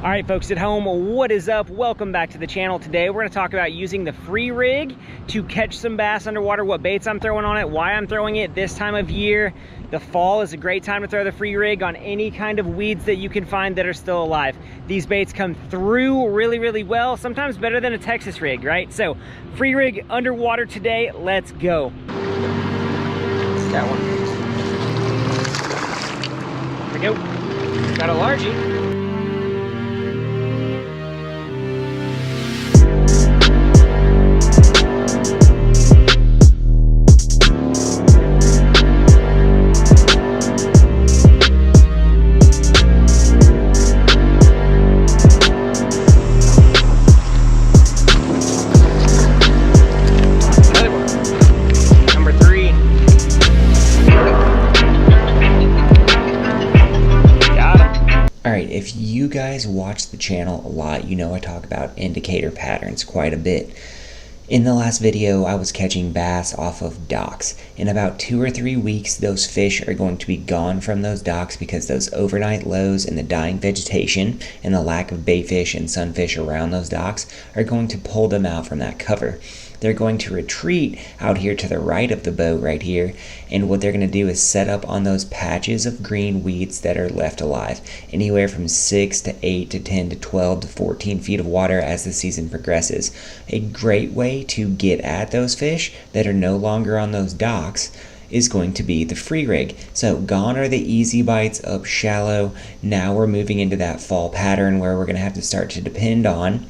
All right, folks at home, what is up? Welcome back to the channel. Today we're going to talk about using the free rig to catch some bass underwater, what baits I'm throwing on it, why I'm throwing it this time of year. The fall is a great time to throw the free rig on any kind of weeds that you can find that are still alive. These baits come through really well, sometimes better than a Texas rig, right? So free rig underwater today, let's go. Got one. There we go. Got a largie. If you guys watch the channel a lot, you know I talk about indicator patterns quite a bit. In the last video, I was catching bass off of docks. In about 2 or 3 weeks, those fish are going to be gone from those docks because those overnight lows and the dying vegetation and the lack of baitfish and sunfish around those docks are going to pull them out from that cover. They're going to retreat out here to the right of the boat right here, and what they're going to do is set up on those patches of green weeds that are left alive, anywhere from 6 to 8 to 10 to 12 to 14 feet of water as the season progresses. A great way to get at those fish that are no longer on those docks is going to be the free rig. So gone are the easy bites up shallow. Now we're moving into that fall pattern where we're going to have to start to depend on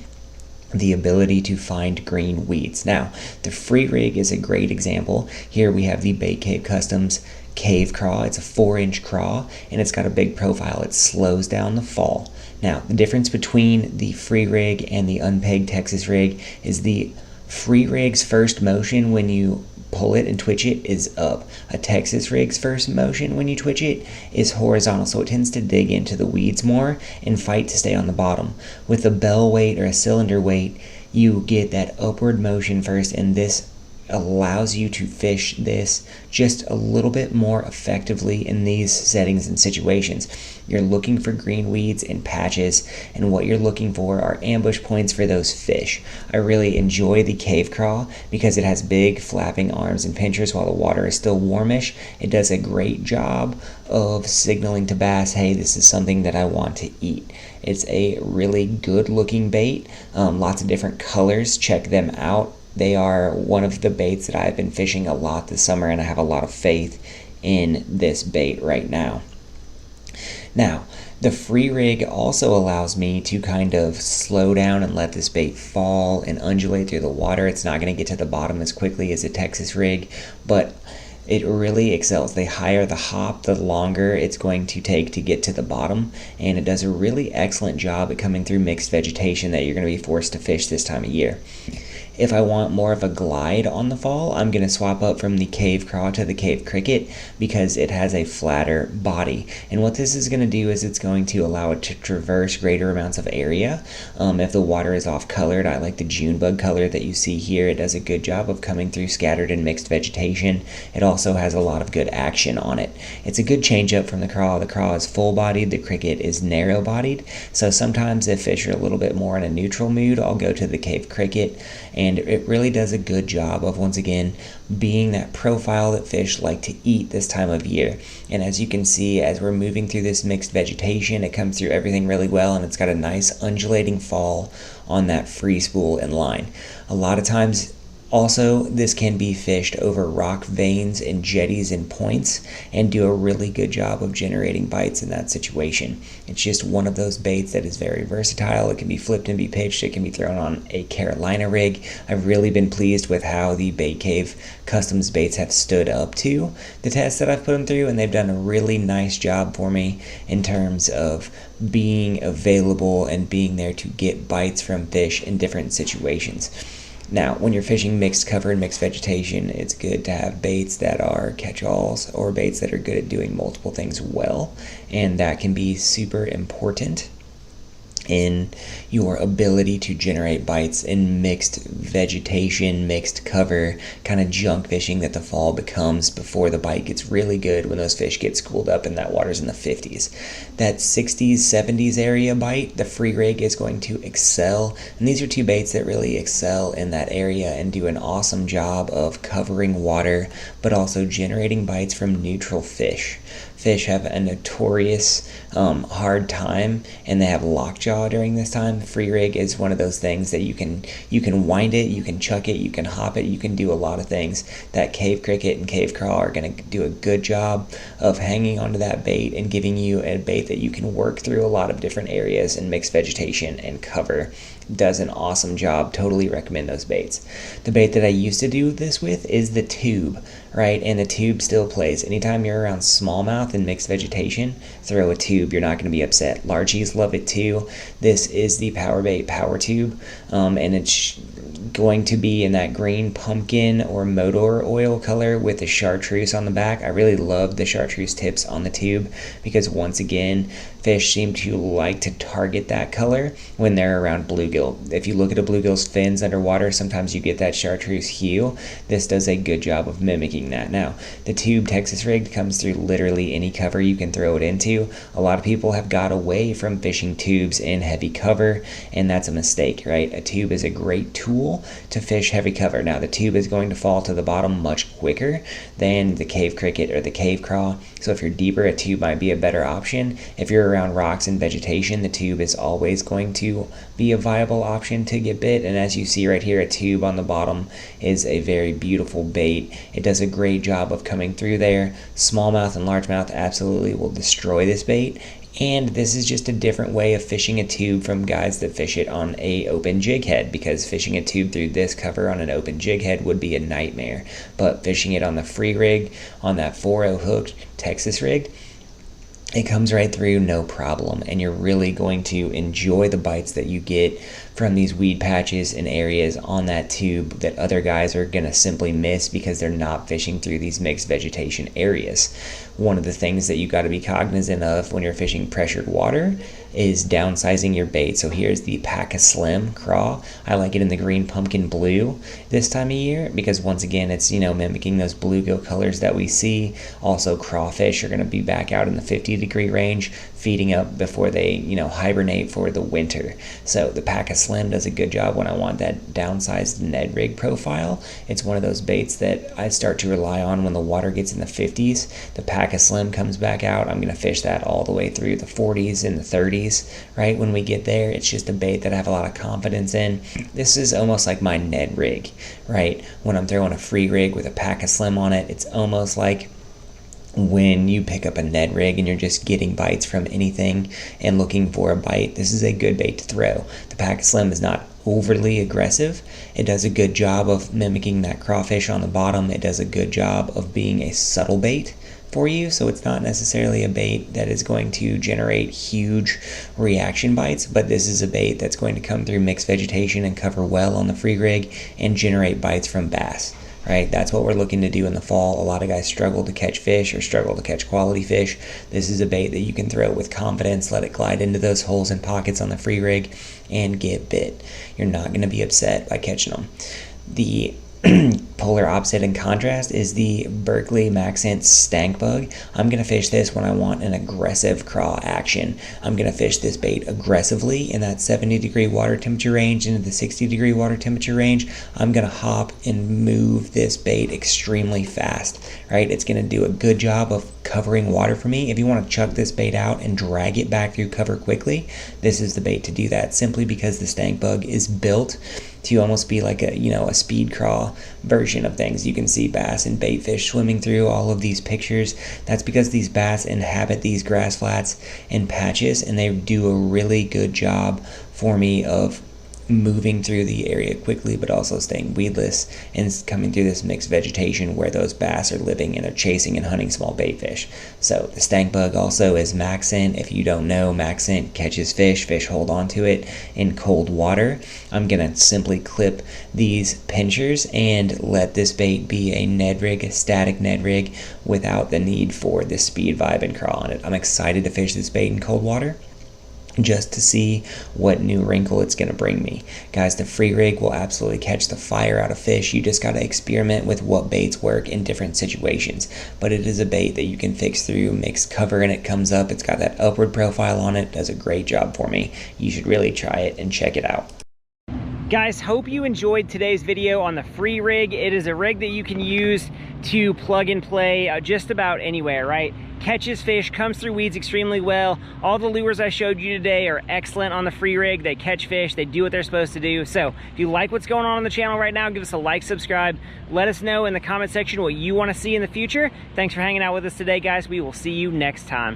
the ability to find green weeds. Now, the free rig is a great example. Here we have the Bait Cave Customs Cave Craw. It's a 4-inch craw, and it's got a big profile. It slows down the fall. Now, the difference between the free rig and the unpegged Texas rig is the free rig's first motion when you pull it and twitch it is up. A Texas rig's first motion when you twitch it is horizontal, so it tends to dig into the weeds more and fight to stay on the bottom. With a bell weight or a cylinder weight, you get that upward motion first, and this allows you to fish this just a little bit more effectively in these settings and situations. You're looking for green weeds in patches, and what you're looking for are ambush points for those fish. I really enjoy the cave craw because it has big flapping arms and pinchers while the water is still warmish. It does a great job of signaling to bass, hey, this is something that I want to eat. It's a really good looking bait, lots of different colors. Check them out. They are one of the baits that I've been fishing a lot this summer, and I have a lot of faith in this bait right now. Now, the free rig also allows me to kind of slow down and let this bait fall and undulate through the water. It's not going to get to the bottom as quickly as a Texas rig, but it really excels. The higher the hop, the longer it's going to take to get to the bottom, and it does a really excellent job at coming through mixed vegetation that you're going to be forced to fish this time of year. If I want more of a glide on the fall, I'm going to swap up from the cave craw to the cave cricket because it has a flatter body. And what this is going to do is it's going to allow it to traverse greater amounts of area. If the water is off colored, I like the June bug color that you see here. It does a good job of coming through scattered and mixed vegetation. It also has a lot of good action on it. It's a good change up from the craw. The craw is full bodied, the cricket is narrow bodied. So sometimes if fish are a little bit more in a neutral mood, I'll go to the cave cricket. And it really does a good job of, once again, being that profile that fish like to eat this time of year. And as you can see, as we're moving through this mixed vegetation, it comes through everything really well, and it's got a nice undulating fall on that free spool and line. A lot of times, also, this can be fished over rock veins and jetties and points and do a really good job of generating bites in that situation. It's just one of those baits that is very versatile. It can be flipped and be pitched. It can be thrown on a Carolina rig. I've really been pleased with how the Bait Cave Customs baits have stood up to the test that I've put them through, and they've done a really nice job for me in terms of being available and being there to get bites from fish in different situations. Now, when you're fishing mixed cover and mixed vegetation, it's good to have baits that are catch-alls or baits that are good at doing multiple things well, and that can be super important. in your ability to generate bites in mixed vegetation, mixed cover, kind of junk fishing that the fall becomes before the bite gets really good when those fish get schooled up and that water's in the 50s. That 60s, 70s area bite, the free rig is going to excel. And these are two baits that really excel in that area and do an awesome job of covering water, but also generating bites from neutral fish. Fish have a notorious hard time, and they have lockjaw during this time. Free rig is one of those things that you can wind it, you can chuck it, you can hop it, you can do a lot of things. That cave cricket and cave crawl are going to do a good job of hanging onto that bait and giving you a bait that you can work through a lot of different areas and mixed vegetation and cover. Does an awesome job. Totally recommend those baits. The bait that I used to do this with is the tube, right? And the tube still plays. Anytime you're around smallmouth and mixed vegetation, throw a tube. You're not going to be upset. Largies love it too. This is the Power Bait Power Tube, and it's going to be in that green pumpkin or motor oil color with the chartreuse on the back. I really love the chartreuse tips on the tube because, once again, fish seem to like to target that color when they're around bluegill. If you look at a bluegill's fins underwater, sometimes you get that chartreuse hue. This does a good job of mimicking that. Now, the tube Texas rigged comes through literally any cover you can throw it into. A lot of people have got away from fishing tubes in heavy cover, and that's a mistake, right? A tube is a great tool to fish heavy cover. Now, the tube is going to fall to the bottom much quicker than the cave cricket or the cave crawl, so if you're deeper, a tube might be a better option. If you're around rocks and vegetation, the tube is always going to be a viable option to get bit. And as you see right here, a tube on the bottom is a very beautiful bait. It does a great job of coming through there. Smallmouth and largemouth absolutely will destroy this bait. And this is just a different way of fishing a tube from guys that fish it on a open jig head, because fishing a tube through this cover on an open jig head would be a nightmare. But fishing it on the free rig, on that 4.0 hooked Texas rig, it comes right through no problem, and you're really going to enjoy the bites that you get from these weed patches and areas on that tube that other guys are going to simply miss because they're not fishing through these mixed vegetation areas. One of the things that you got to be cognizant of when you're fishing pressured water is downsizing your bait. So here's the Pack-A-Slim craw. I like it in the green pumpkin blue this time of year because, once again, it's, mimicking those bluegill colors that we see. Also, crawfish are going to be back out in the 50-degree range, feeding up before they, hibernate for the winter. So the Pack-A-Slim does a good job when I want that downsized Ned rig profile. It's one of those baits that I start to rely on when the water gets in the 50s. The Pack-A-Slim comes back out. I'm going to fish that all the way through the 40s and the 30s. Right when we get there. It's just a bait that I have a lot of confidence in. This is almost like my Ned rig, right? When I'm throwing a free rig with a Pack-A-Slim on it, it's almost like when you pick up a Ned rig and you're just getting bites from anything and looking for a bite. This is a good bait to throw. The Pack-A-Slim is not overly aggressive. It does a good job of mimicking that crawfish on the bottom. It does a good job of being a subtle bait for you, so it's not necessarily a bait that is going to generate huge reaction bites, but this is a bait that's going to come through mixed vegetation and cover well on the free rig and generate bites from bass, right? That's what we're looking to do in the fall. A lot of guys struggle to catch fish or struggle to catch quality fish. This is a bait that you can throw with confidence, let it glide into those holes and pockets on the free rig and get bit. You're not going to be upset by catching them. The polar opposite and contrast is the Berkeley Maxent Stank Bug. I'm going to fish this when I want an aggressive craw action. I'm going to fish this bait aggressively in that 70-degree water temperature range into the 60-degree water temperature range. I'm going to hop and move this bait extremely fast, right? It's going to do a good job of covering water for me. If you want to chuck this bait out and drag it back through cover quickly, this is the bait to do that, simply because the Stank Bug is built to almost be like a speed craw version of things. You can see bass and baitfish swimming through all of these pictures. That's because these bass inhabit these grass flats and patches, and they do a really good job for me of moving through the area quickly, but also staying weedless and coming through this mixed vegetation where those bass are living and are chasing and hunting small bait fish. So the Stank Bug also is Maxent. If you don't know, Maxent catches fish hold on to it in cold water. I'm gonna simply clip these pinchers and let this bait be a Ned rig, a static Ned rig, without the need for the speed vibe and crawl on it. I'm excited to fish this bait in cold water. just to see what new wrinkle it's going to bring me. Guys, the free rig will absolutely catch the fire out of fish. You just got to experiment with what baits work in different situations. But it is a bait that you can fix through, mix cover, and it comes up. It's got that upward profile on it. Does a great job for me. You should really try it and check it out. Guys, hope you enjoyed today's video on the free rig. It is a rig that you can use to plug and play just about anywhere, right? Catches fish, comes through weeds extremely well. All the lures I showed you today are excellent on the free rig. They catch fish, they do what they're supposed to do. So if you like what's going on the channel right now, give us a like, subscribe. Let us know in the comment section what you want to see in the future. Thanks for hanging out with us today, guys. We will see you next time.